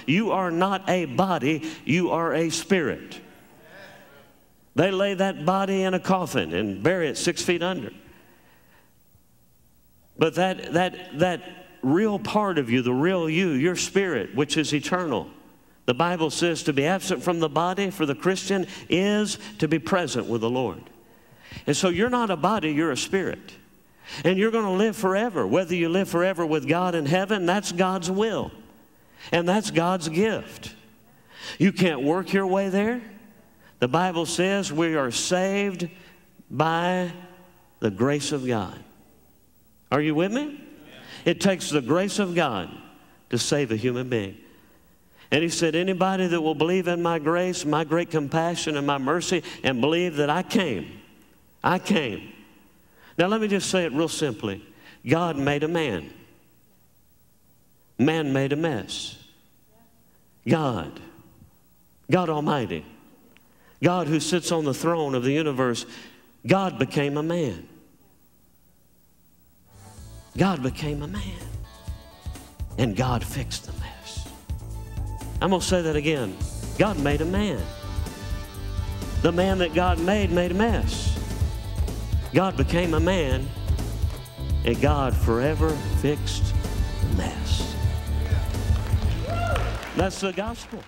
You are not a body, you are a spirit. They lay that body in a coffin and bury it 6 feet under. But that real part of you, the real you, your spirit, which is eternal, the Bible says to be absent from the body for the Christian is to be present with the Lord. And so you're not a body, you're a spirit. And you're going to live forever. Whether you live forever with God in heaven, that's God's will. And that's God's gift. You can't work your way there. The Bible says we are saved by the grace of God. Are you with me? It takes the grace of God to save a human being. And he said, anybody that will believe in my grace, my great compassion, and my mercy, and believe that I came. Now let me just say it real simply. God made a man. Man made a mess. God Almighty, God who sits on the throne of the universe, God became a man. God became a man. And God fixed the mess. I'm going to say that again. God made a man. The man that God made a mess. God became a man, and God forever fixed the mess. That's the gospel.